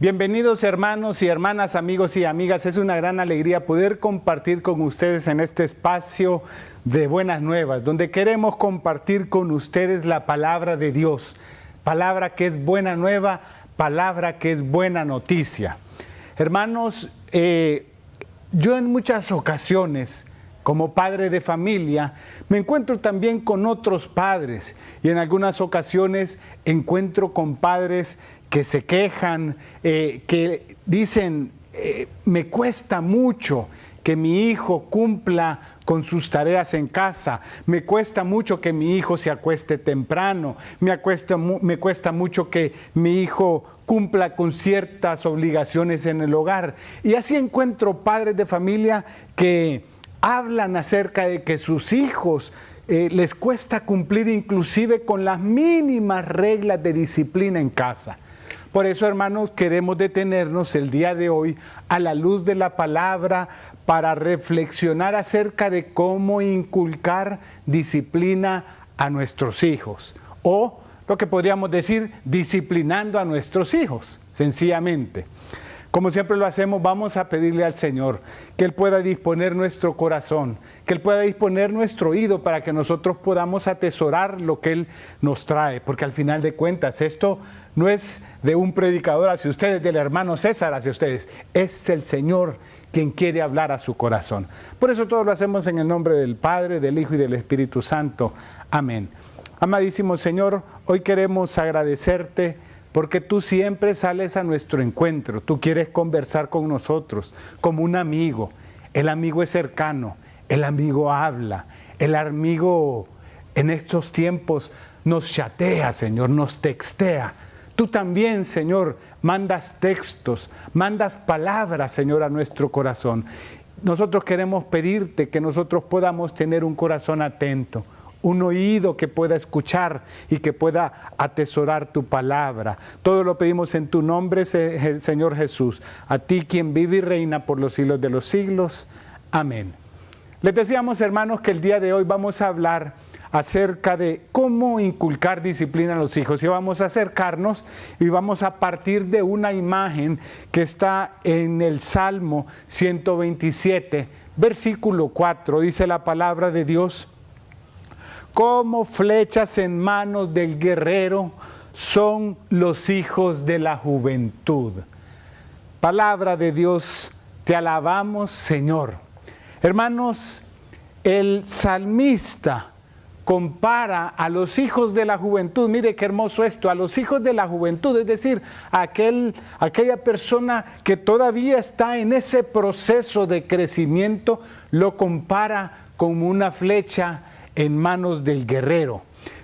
Bienvenidos hermanos y hermanas, amigos y amigas. Es una gran alegría poder compartir con ustedes en este espacio de Buenas Nuevas, donde queremos compartir con ustedes la palabra de Dios. Palabra que es buena nueva, palabra que es buena noticia. Hermanos, yo en muchas ocasiones, como padre de familia, me encuentro también con otros padres y en algunas ocasiones encuentro con padres que se quejan, que dicen, me cuesta mucho que mi hijo cumpla con sus tareas en casa, me cuesta mucho que mi hijo se acueste temprano, me cuesta mucho que mi hijo cumpla con ciertas obligaciones en el hogar. Y así encuentro padres de familia que hablan acerca de que sus hijos les cuesta cumplir inclusive con las mínimas reglas de disciplina en casa. Por eso, hermanos, queremos detenernos el día de hoy a la luz de la palabra para reflexionar acerca de cómo inculcar disciplina a nuestros hijos. O lo que podríamos decir, disciplinando a nuestros hijos, sencillamente. Como siempre lo hacemos, vamos a pedirle al Señor que Él pueda disponer nuestro corazón, que Él pueda disponer nuestro oído para que nosotros podamos atesorar lo que Él nos trae. Porque al final de cuentas, esto no es de un predicador hacia ustedes, del hermano César hacia ustedes. Es el Señor quien quiere hablar a su corazón. Por eso todo lo hacemos en el nombre del Padre, del Hijo y del Espíritu Santo. Amén. Amadísimo Señor, hoy queremos agradecerte porque tú siempre sales a nuestro encuentro, tú quieres conversar con nosotros como un amigo. El amigo es cercano, el amigo habla, el amigo en estos tiempos nos chatea, Señor, nos textea. Tú también, Señor, mandas textos, mandas palabras, Señor, a nuestro corazón. Nosotros queremos pedirte que nosotros podamos tener un corazón atento, un oído que pueda escuchar y que pueda atesorar tu palabra. Todo lo pedimos en tu nombre, Señor Jesús, a ti quien vive y reina por los siglos de los siglos. Amén. Les decíamos, hermanos, que el día de hoy vamos a hablar acerca de cómo inculcar disciplina a los hijos. Y vamos a acercarnos y vamos a partir de una imagen que está en el Salmo 127, versículo 4. Dice la palabra de Dios: como flechas en manos del guerrero son los hijos de la juventud. Palabra de Dios, te alabamos, Señor. Hermanos, el salmista compara a los hijos de la juventud, mire qué hermoso esto, a los hijos de la juventud, es decir, aquella persona que todavía está en ese proceso de crecimiento, lo compara como una flecha en manos del guerrero.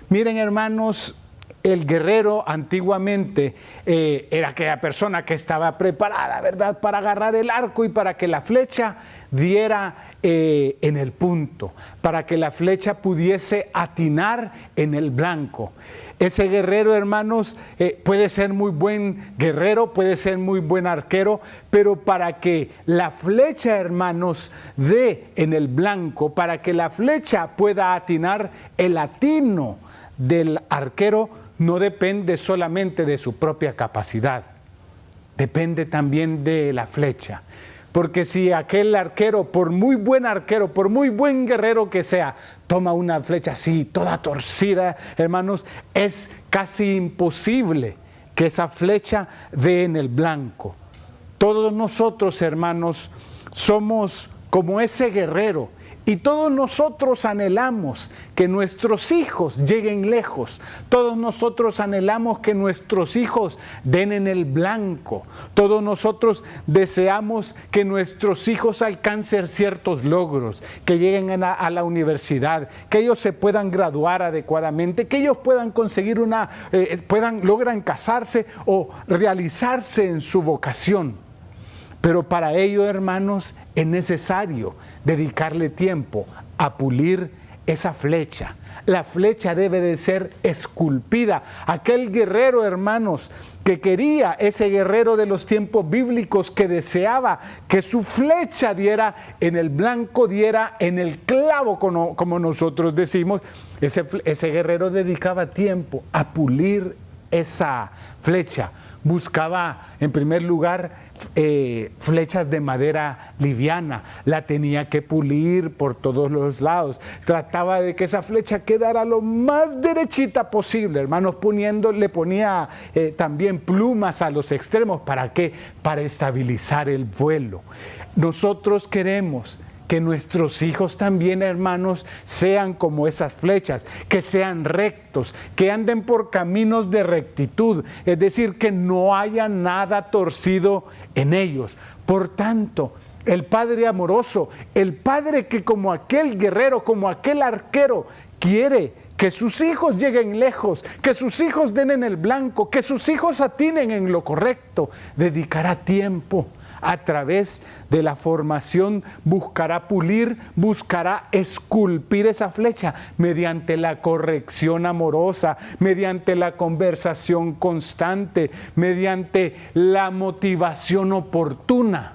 Miren, hermanos, el guerrero antiguamente era aquella persona que estaba preparada, ¿verdad?, para agarrar el arco y para que la flecha diera en el punto, para que la flecha pudiese atinar en el blanco. Ese guerrero, hermanos, puede ser muy buen guerrero, puede ser muy buen arquero, pero para que la flecha, hermanos, dé en el blanco, para que la flecha pueda atinar, el atino del arquero no depende solamente de su propia capacidad, depende también de la flecha. Porque si aquel arquero, por muy buen guerrero que sea, toma una flecha así, toda torcida, hermanos, es casi imposible que esa flecha dé en el blanco. Todos nosotros, hermanos, somos como ese guerrero. Y todos nosotros anhelamos que nuestros hijos lleguen lejos. Todos nosotros anhelamos que nuestros hijos den en el blanco. Todos nosotros deseamos que nuestros hijos alcancen ciertos logros, que lleguen a la universidad, que ellos se puedan graduar adecuadamente, que ellos puedan conseguir logran casarse o realizarse en su vocación. Pero para ello, hermanos, es necesario dedicarle tiempo a pulir esa flecha. La flecha debe de ser esculpida. Aquel guerrero, hermanos, que quería, ese guerrero de los tiempos bíblicos que deseaba que su flecha diera en el blanco, diera en el clavo, como nosotros decimos, ese guerrero dedicaba tiempo a pulir esa flecha. buscaba en primer lugar flechas de madera liviana, la tenía que pulir por todos los lados, trataba de que esa flecha quedara lo más derechita posible, hermanos, le ponía también plumas a los extremos. ¿Para qué? Para estabilizar el vuelo. Nosotros queremos que nuestros hijos también, hermanos, sean como esas flechas, que sean rectos, que anden por caminos de rectitud, es decir, que no haya nada torcido en ellos. Por tanto, el Padre amoroso, el Padre que como aquel guerrero, como aquel arquero, quiere que sus hijos lleguen lejos, que sus hijos den en el blanco, que sus hijos atinen en lo correcto, dedicará tiempo. A través de la formación buscará pulir, buscará esculpir esa flecha mediante la corrección amorosa, mediante la conversación constante, mediante la motivación oportuna.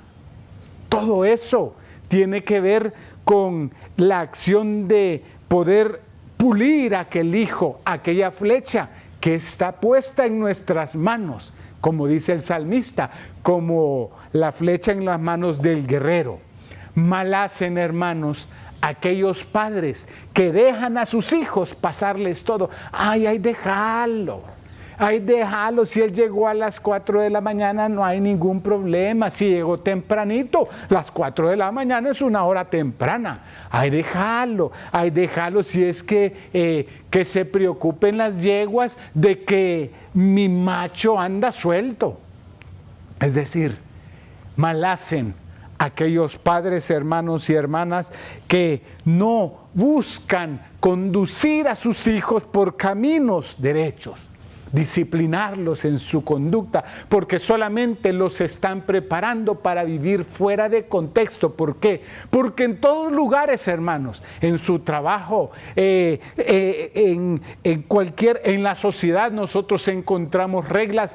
Todo eso tiene que ver con la acción de poder pulir aquel hijo, aquella flecha que está puesta en nuestras manos, como dice el salmista, como la flecha en las manos del guerrero. Mal hacen, hermanos, aquellos padres que dejan a sus hijos pasarles todo. Ay, déjalo. Si él llegó a las 4 de la mañana no hay ningún problema. Si llegó tempranito, las 4 de la mañana es una hora temprana. Déjalo. Si es que se preocupen las yeguas de que mi macho anda suelto. Es decir, mal hacen aquellos padres, hermanos y hermanas que no buscan conducir a sus hijos por caminos derechos, disciplinarlos en su conducta, porque solamente los están preparando para vivir fuera de contexto. ¿Por qué? Porque en todos lugares, hermanos, en su trabajo, en la sociedad, nosotros encontramos reglas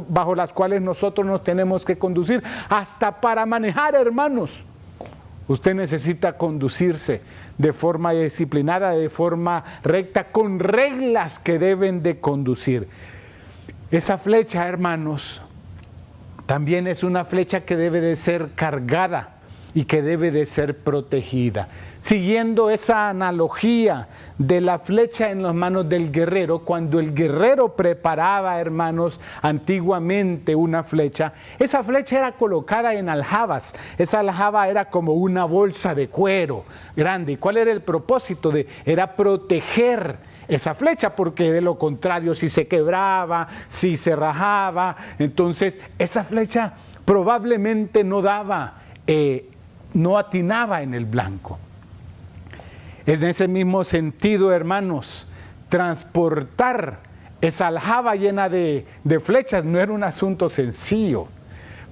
bajo las cuales nosotros nos tenemos que conducir, hasta para manejar, hermanos. Usted necesita conducirse de forma disciplinada, de forma recta, con reglas que deben de conducir. Esa flecha, hermanos, también es una flecha que debe de ser cargada y que debe de ser protegida. Siguiendo esa analogía de la flecha en las manos del guerrero, cuando el guerrero preparaba, hermanos, antiguamente una flecha, esa flecha era colocada en aljabas. Esa aljaba era como una bolsa de cuero grande. ¿Y cuál era el propósito? Era proteger esa flecha, porque de lo contrario, si se quebraba, si se rajaba, entonces esa flecha probablemente no atinaba en el blanco. Es en ese mismo sentido, hermanos, transportar esa aljaba llena de flechas no era un asunto sencillo.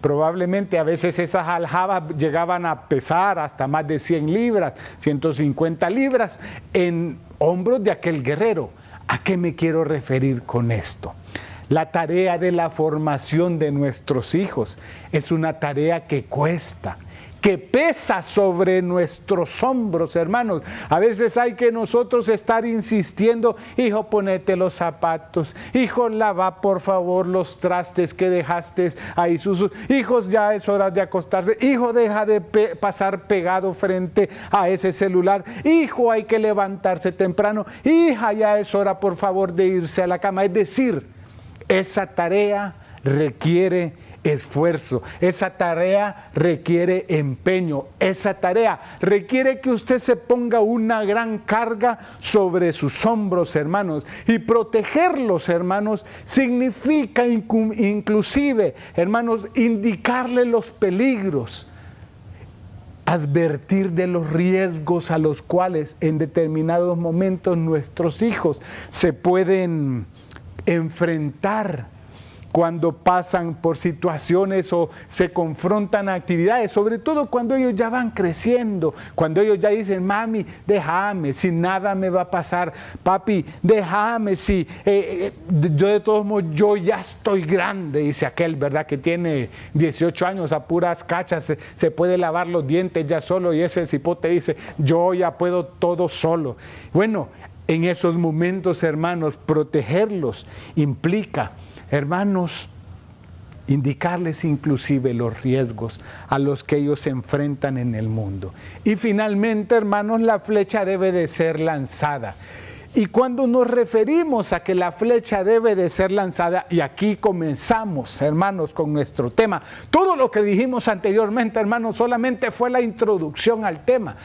Probablemente a veces esas aljabas llegaban a pesar hasta más de 100 libras, 150 libras en hombros de aquel guerrero. ¿A qué me quiero referir con esto? La tarea de la formación de nuestros hijos es una tarea que cuesta, que pesa sobre nuestros hombros, hermanos. A veces hay que nosotros estar insistiendo: hijo, ponete los zapatos, hijo, lava por favor los trastes que dejaste ahí sucios, hijos, ya es hora de acostarse, hijo, deja de pasar pegado frente a ese celular, hijo, hay que levantarse temprano, hija, ya es hora por favor de irse a la cama. Es decir, esa tarea requiere esfuerzo, esa tarea requiere empeño, esa tarea requiere que usted se ponga una gran carga sobre sus hombros, hermanos. Y protegerlos, hermanos, significa inclusive, hermanos, indicarle los peligros, advertir de los riesgos a los cuales en determinados momentos nuestros hijos se pueden enfrentar cuando pasan por situaciones o se confrontan a actividades, sobre todo cuando ellos ya van creciendo, cuando ellos ya dicen: mami, déjame, si nada me va a pasar, papi, déjame, si yo de todos modos, yo ya estoy grande, dice aquel, ¿verdad?, que tiene 18 años, a puras cachas se puede lavar los dientes ya solo, y ese cipote dice: yo ya puedo todo solo. Bueno, en esos momentos, hermanos, protegerlos implica, hermanos, indicarles inclusive los riesgos a los que ellos se enfrentan en el mundo. Y finalmente, hermanos, la flecha debe de ser lanzada. Y cuando nos referimos a que la flecha debe de ser lanzada, y aquí comenzamos, hermanos, con nuestro tema. Todo lo que dijimos anteriormente, hermanos, solamente fue la introducción al tema.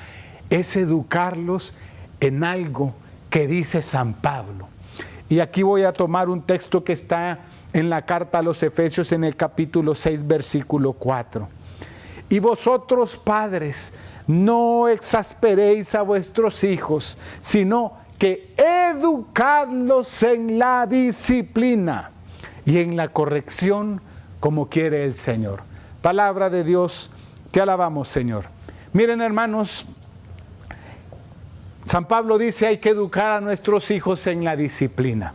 Es educarlos en algo que dice San Pablo. Y aquí voy a tomar un texto que está en la carta a los Efesios en el capítulo 6, versículo 4. Y vosotros, padres, no exasperéis a vuestros hijos, sino que educadlos en la disciplina y en la corrección como quiere el Señor. Palabra de Dios, te alabamos, Señor. Miren, hermanos, San Pablo dice hay que educar a nuestros hijos en la disciplina.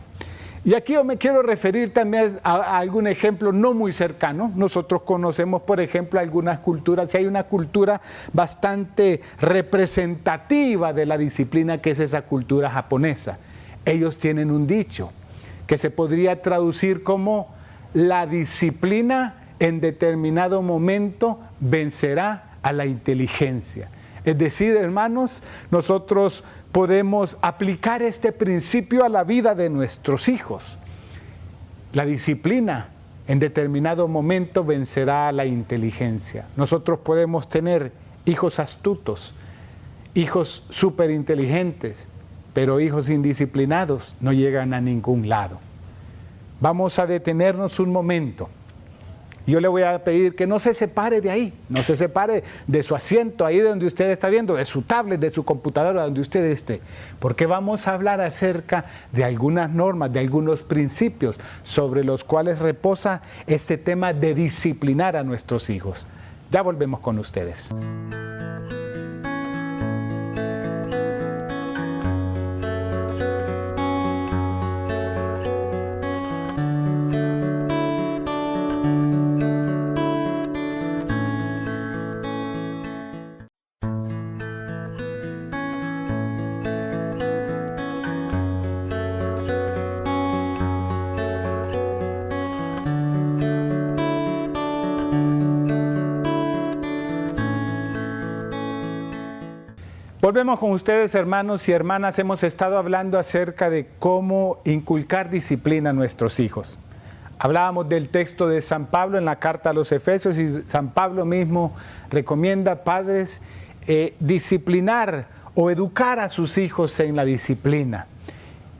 Y aquí yo me quiero referir también a algún ejemplo no muy cercano. Nosotros conocemos, por ejemplo, algunas culturas. Y hay una cultura bastante representativa de la disciplina, que es esa cultura japonesa. Ellos tienen un dicho que se podría traducir como: la disciplina en determinado momento vencerá a la inteligencia. Es decir, hermanos, nosotros podemos aplicar este principio a la vida de nuestros hijos. La disciplina en determinado momento vencerá a la inteligencia. Nosotros podemos tener hijos astutos, hijos súper inteligentes, pero hijos indisciplinados no llegan a ningún lado. Vamos a detenernos un momento. Yo le voy a pedir que no se separe de ahí, no se separe de su asiento, ahí donde usted está viendo, de su tablet, de su computadora, donde usted esté, porque vamos a hablar acerca de algunas normas, de algunos principios sobre los cuales reposa este tema de disciplinar a nuestros hijos. Ya volvemos con ustedes. Volvemos con ustedes, hermanos y hermanas. Hemos estado hablando acerca de cómo inculcar disciplina a nuestros hijos. Hablábamos del texto de San Pablo en la carta a los Efesios, y San Pablo mismo recomienda, padres, disciplinar o educar a sus hijos en la disciplina.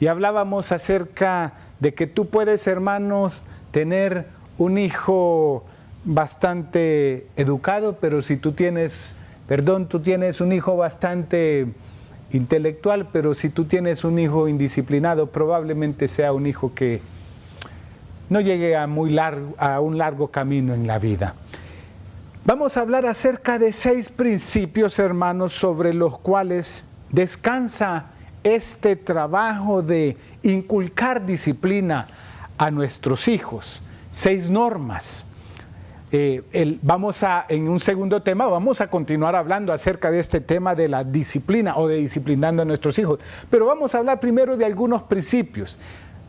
Y hablábamos acerca de que tú puedes, hermanos, tener un hijo bastante educado, pero si tú tienes un hijo bastante intelectual, pero si tú tienes un hijo indisciplinado, probablemente sea un hijo que no llegue a un largo camino en la vida. Vamos a hablar acerca de 6 principios, hermanos, sobre los cuales descansa este trabajo de inculcar disciplina a nuestros hijos. 6 normas. En un segundo tema vamos a continuar hablando acerca de este tema de la disciplina o de disciplinando a nuestros hijos, pero vamos a hablar primero de algunos principios.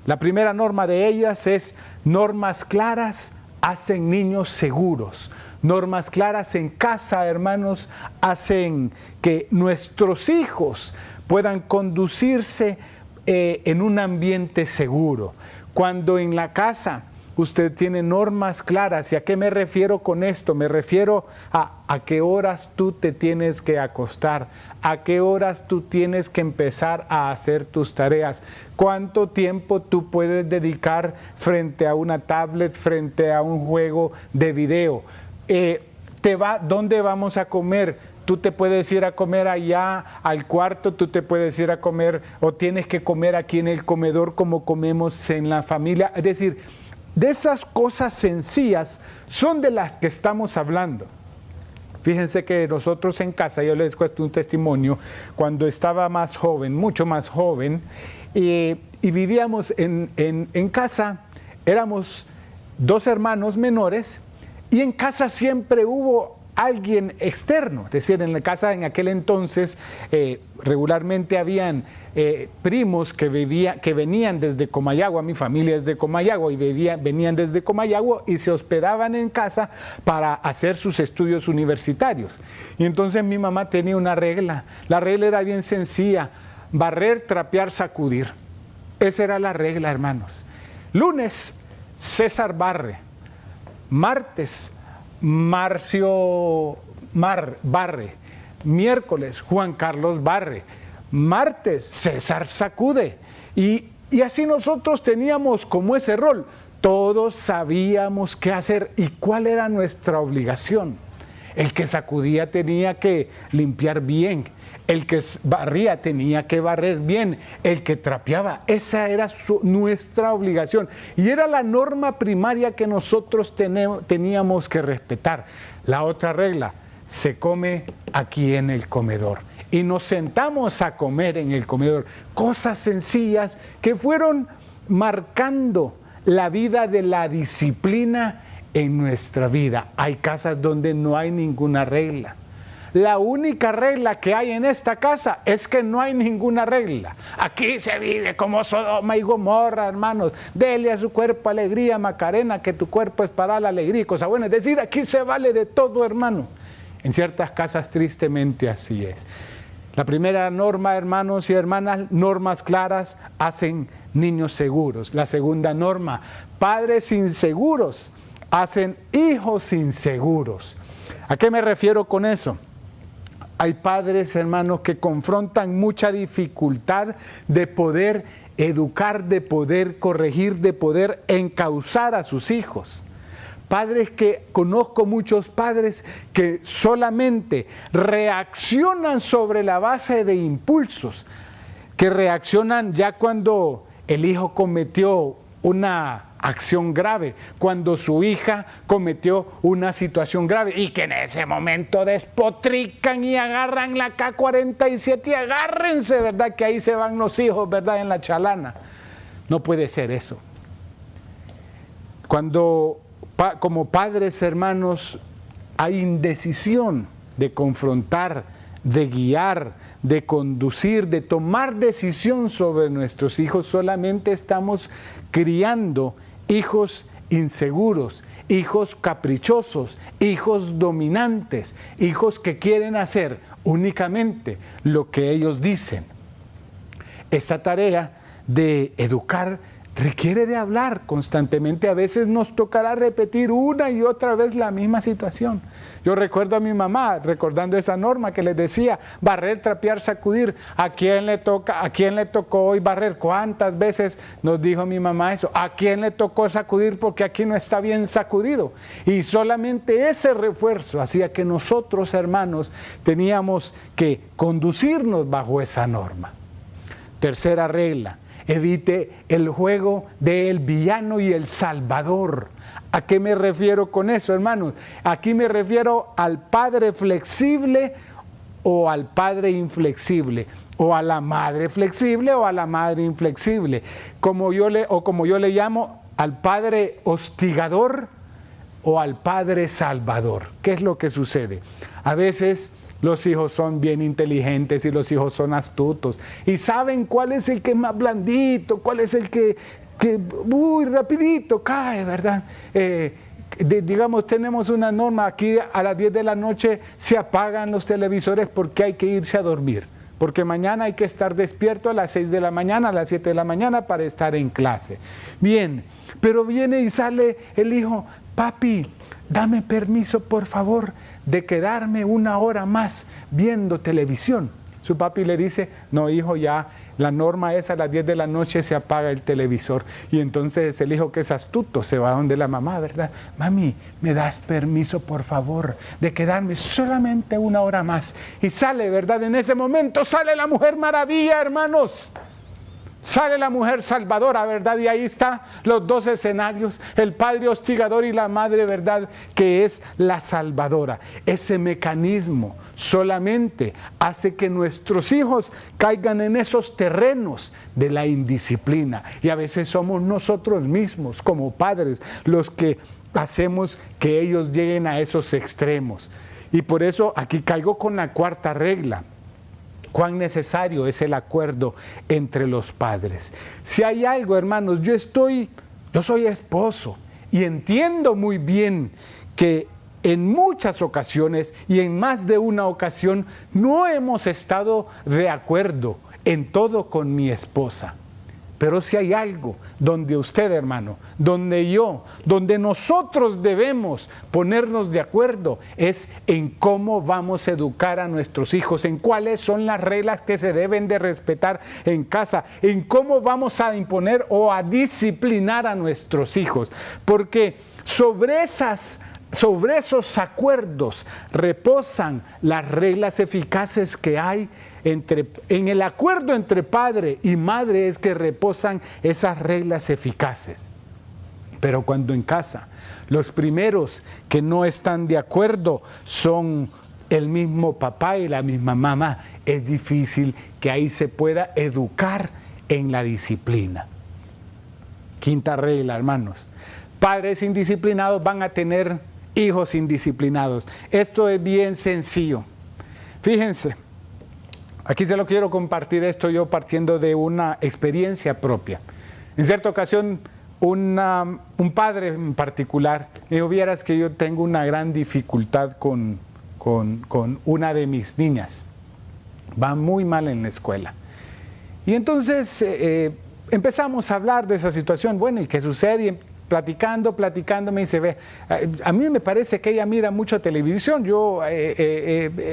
La primera norma de ellas es: normas claras hacen niños seguros. Normas claras en casa, hermanos, hacen que nuestros hijos puedan conducirse en un ambiente seguro. Cuando en la casa usted tiene normas claras. ¿Y a qué me refiero con esto? Me refiero a qué horas tú te tienes que acostar, a qué horas tú tienes que empezar a hacer tus tareas, cuánto tiempo tú puedes dedicar frente a una tablet, frente a un juego de video. ¿Dónde vamos a comer? Tú te puedes ir a comer allá al cuarto, tú te puedes ir a comer, o tienes que comer aquí en el comedor como comemos en la familia. Es decir, de esas cosas sencillas son de las que estamos hablando. Fíjense que nosotros en casa, yo les cuento un testimonio, cuando estaba más joven, mucho más joven, y vivíamos en casa, éramos 2 hermanos menores, y en casa siempre hubo alguien externo. Es decir, en la casa en aquel entonces regularmente habían primos que venían desde Comayagua, mi familia es de Comayagua, y venían desde Comayagua y se hospedaban en casa para hacer sus estudios universitarios. Y entonces mi mamá tenía una regla. La regla era bien sencilla: barrer, trapear, sacudir. Esa era la regla, hermanos. Lunes, César barre. Martes, Marcio barre. Miércoles, Juan Carlos barre. Martes, César sacude. Y así nosotros teníamos como ese rol. Todos sabíamos qué hacer y cuál era nuestra obligación. El que sacudía tenía que limpiar bien. El que barría tenía que barrer bien. El que trapeaba, esa era nuestra obligación. Y era la norma primaria que nosotros teníamos que respetar. La otra regla: se come aquí en el comedor. Y nos sentamos a comer en el comedor. Cosas sencillas que fueron marcando la vida de la disciplina en nuestra vida. Hay casas donde no hay ninguna regla. La única regla que hay en esta casa es que no hay ninguna regla. Aquí se vive como Sodoma y Gomorra, hermanos. Dele a su cuerpo alegría, Macarena, que tu cuerpo es para la alegría y cosas buenas. Es decir, aquí se vale de todo, hermano. En ciertas casas tristemente así es. La primera norma, hermanos y hermanas, normas claras hacen niños seguros. La segunda norma: padres inseguros hacen hijos inseguros. ¿A qué me refiero con eso? Hay padres, hermanos, que confrontan mucha dificultad de poder educar, de poder corregir, de poder encauzar a sus hijos. Conozco muchos padres que solamente reaccionan sobre la base de impulsos, que reaccionan ya cuando el hijo cometió una acción grave, cuando su hija cometió una situación grave, y que en ese momento despotrican y agarran la K-47 y agárrense, ¿verdad? Que ahí se van los hijos, ¿verdad? En la chalana. No puede ser eso. Cuando como padres, hermanos, hay indecisión de confrontar, de guiar, de conducir, de tomar decisión sobre nuestros hijos, solamente estamos criando hijos inseguros, hijos caprichosos, hijos dominantes, hijos que quieren hacer únicamente lo que ellos dicen. Esa tarea de educar requiere de hablar constantemente. A veces nos tocará repetir una y otra vez la misma situación. Yo recuerdo a mi mamá recordando esa norma que les decía: barrer, trapear, sacudir. ¿A quién le tocó hoy barrer? ¿Cuántas veces nos dijo mi mamá eso? ¿A quién le tocó sacudir? Porque aquí no está bien sacudido. Y solamente ese refuerzo hacía que nosotros, hermanos, teníamos que conducirnos bajo esa norma. Tercera regla: evite el juego del villano y el salvador. ¿A qué me refiero con eso, hermanos? Aquí me refiero al padre flexible o al padre inflexible, o a la madre flexible o a la madre inflexible, como yo le llamo al padre hostigador o al padre salvador. ¿Qué es lo que sucede? A veces los hijos son bien inteligentes y los hijos son astutos y saben cuál es el que es más blandito, cuál es el que muy rapidito cae, ¿verdad? Digamos, tenemos una norma aquí: a las 10 de la noche se apagan los televisores porque hay que irse a dormir, porque mañana hay que estar despierto a las 6 de la mañana, a las 7 de la mañana para estar en clase. Bien, pero viene y sale el hijo: papi, dame permiso, por favor, de quedarme una hora más viendo televisión. Su papi le dice: no, hijo, ya la norma es a las 10 de la noche se apaga el televisor. Y entonces el hijo, que es astuto, se va donde la mamá, ¿verdad? Mami, ¿me das permiso, por favor, de quedarme solamente una hora más? Y sale, ¿verdad? En ese momento sale la Mujer Maravilla, hermanos. Sale la mujer salvadora, ¿verdad? Y ahí están los dos escenarios: el padre hostigador y la madre, ¿verdad?, que es la salvadora. Ese mecanismo solamente hace que nuestros hijos caigan en esos terrenos de la indisciplina. Y a veces somos nosotros mismos, como padres, los que hacemos que ellos lleguen a esos extremos. Y por eso aquí caigo con la cuarta regla. Cuán necesario es el acuerdo entre los padres. Si hay algo, hermanos, yo soy esposo y entiendo muy bien que en muchas ocasiones y en más de una ocasión no hemos estado de acuerdo en todo con mi esposa. Pero si hay algo donde usted, hermano, donde nosotros debemos ponernos de acuerdo, es en cómo vamos a educar a nuestros hijos, en cuáles son las reglas que se deben de respetar en casa, en cómo vamos a imponer o a disciplinar a nuestros hijos. Porque sobre esos acuerdos reposan las reglas eficaces que hay en el acuerdo entre padre y madre, es que reposan esas reglas eficaces. Pero cuando en casa los primeros que no están de acuerdo son el mismo papá y la misma mamá, es difícil que ahí se pueda educar en la disciplina. Quinta regla, hermanos: padres indisciplinados van a tener hijos indisciplinados. Esto es bien sencillo. Fíjense, aquí se lo quiero compartir esto yo partiendo de una experiencia propia. En cierta ocasión, un padre en particular me dijo: vieras que yo tengo una gran dificultad con una de mis niñas. Va muy mal en la escuela. Y entonces empezamos a hablar de esa situación. Bueno, ¿y qué sucede? Y platicando, me dice: ve, a mí me parece que ella mira mucho televisión.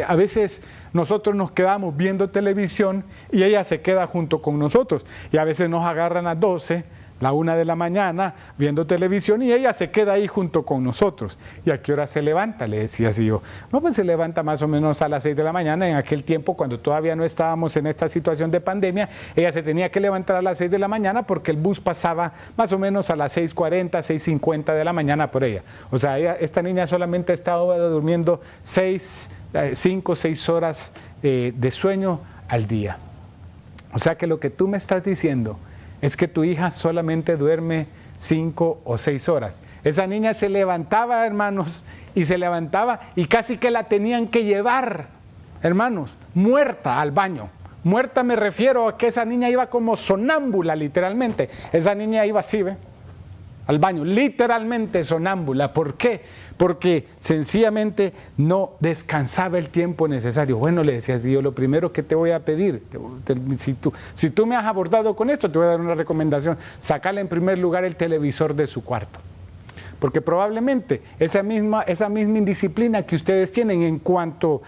A veces nosotros nos quedamos viendo televisión y ella se queda junto con nosotros. Y a veces nos agarran a las 12, la 1 de la mañana, viendo televisión, y ella se queda ahí junto con nosotros. ¿Y a qué hora se levanta?, le decía así yo. No, pues se levanta más o menos a las 6 de la mañana. En aquel tiempo, cuando todavía no estábamos en esta situación de pandemia, ella se tenía que levantar a las 6 de la mañana porque el bus pasaba más o menos a las 6:40, 6:50 de la mañana por ella. O sea, esta niña solamente estaba durmiendo 5 o 6 horas de sueño al día. O sea que lo que tú me estás diciendo es que tu hija solamente duerme 5 o 6 horas. Esa niña se levantaba, hermanos, y casi que la tenían que llevar, hermanos, muerta al baño. Muerta me refiero a que esa niña iba como sonámbula, literalmente. Esa niña iba así, ¿ve?, al baño, literalmente sonámbula. ¿Por qué? Porque sencillamente no descansaba el tiempo necesario. Bueno, le decía así: yo lo primero que te voy a pedir, si tú me has abordado con esto, te voy a dar una recomendación: sacarle en primer lugar el televisor de su cuarto. Porque probablemente esa misma indisciplina que ustedes tienen en cuanto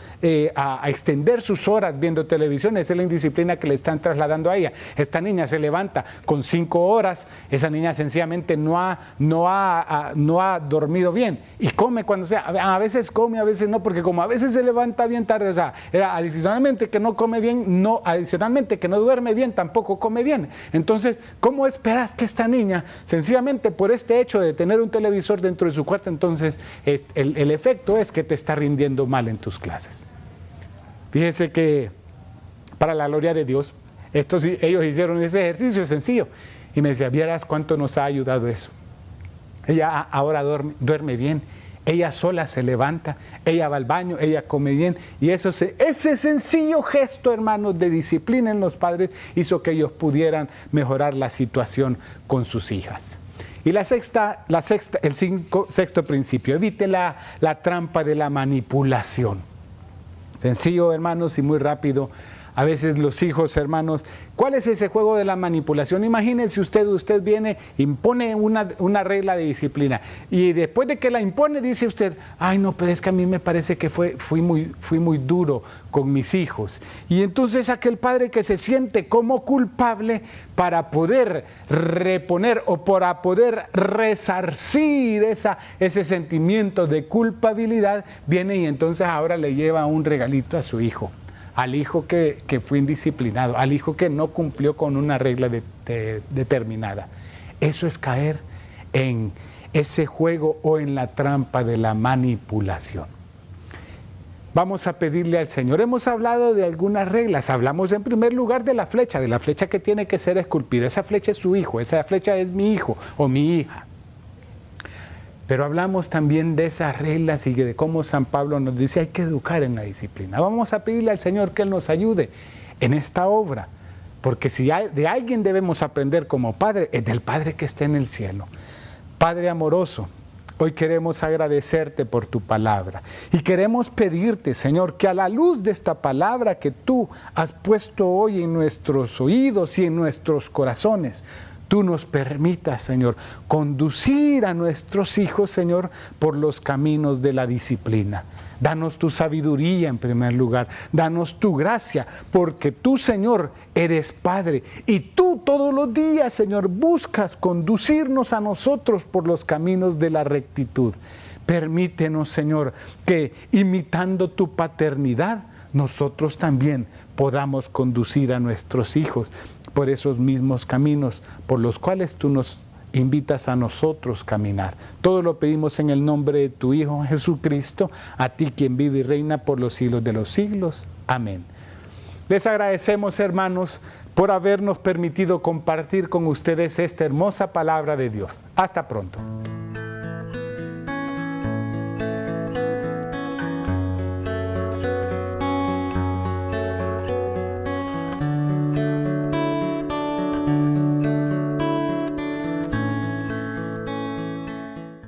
a extender sus horas viendo televisión, esa es la indisciplina que le están trasladando a ella. Esta niña se levanta con 5 horas, esa niña sencillamente no ha dormido bien y come cuando sea. A veces come, a veces no, porque como a veces se levanta bien tarde, o sea, adicionalmente que no come bien, adicionalmente que no duerme bien, tampoco come bien. Entonces, ¿cómo esperas que esta niña, sencillamente por este hecho de tener un televisor dentro de su cuarto, entonces el efecto es que te está rindiendo mal en tus clases? Fíjese que, para la gloria de Dios, ellos hicieron ese ejercicio sencillo y me decía: vieras cuánto nos ha ayudado eso. Ella ahora duerme bien, ella sola se levanta, ella va al baño, ella come bien, y ese sencillo gesto, hermanos, de disciplina en los padres hizo que ellos pudieran mejorar la situación con sus hijas. Y el sexto principio: evite la trampa de la manipulación. Sencillo, hermanos, y muy rápido. A veces los hijos, hermanos, ¿cuál es ese juego de la manipulación? Imagínense usted viene, impone una regla de disciplina y después de que la impone dice usted: ay no, pero es que a mí me parece que fui muy duro con mis hijos. Y entonces aquel padre que se siente como culpable, para poder reponer o para poder resarcir ese sentimiento de culpabilidad, viene y entonces ahora le lleva un regalito a su hijo. Al hijo que fue indisciplinado, al hijo que no cumplió con una regla determinada. Eso es caer en ese juego o en la trampa de la manipulación. Vamos a pedirle al Señor. Hemos hablado de algunas reglas. Hablamos en primer lugar de la flecha que tiene que ser esculpida. Esa flecha es su hijo, esa flecha es mi hijo o mi hija. Pero hablamos también de esas reglas y de cómo San Pablo nos dice hay que educar en la disciplina. Vamos a pedirle al Señor que Él nos ayude en esta obra, porque si de alguien debemos aprender como Padre, es del Padre que está en el cielo. Padre amoroso, hoy queremos agradecerte por tu palabra y queremos pedirte, Señor, que a la luz de esta palabra que tú has puesto hoy en nuestros oídos y en nuestros corazones, tú nos permitas, Señor, conducir a nuestros hijos, Señor, por los caminos de la disciplina. Danos tu sabiduría en primer lugar, danos tu gracia, porque tú, Señor, eres Padre y tú todos los días, Señor, buscas conducirnos a nosotros por los caminos de la rectitud. Permítenos, Señor, que imitando tu paternidad, nosotros también podamos conducir a nuestros hijos por esos mismos caminos por los cuales tú nos invitas a nosotros caminar. Todo lo pedimos en el nombre de tu Hijo Jesucristo, a ti quien vive y reina por los siglos de los siglos. Amén. Les agradecemos, hermanos, por habernos permitido compartir con ustedes esta hermosa palabra de Dios. Hasta pronto.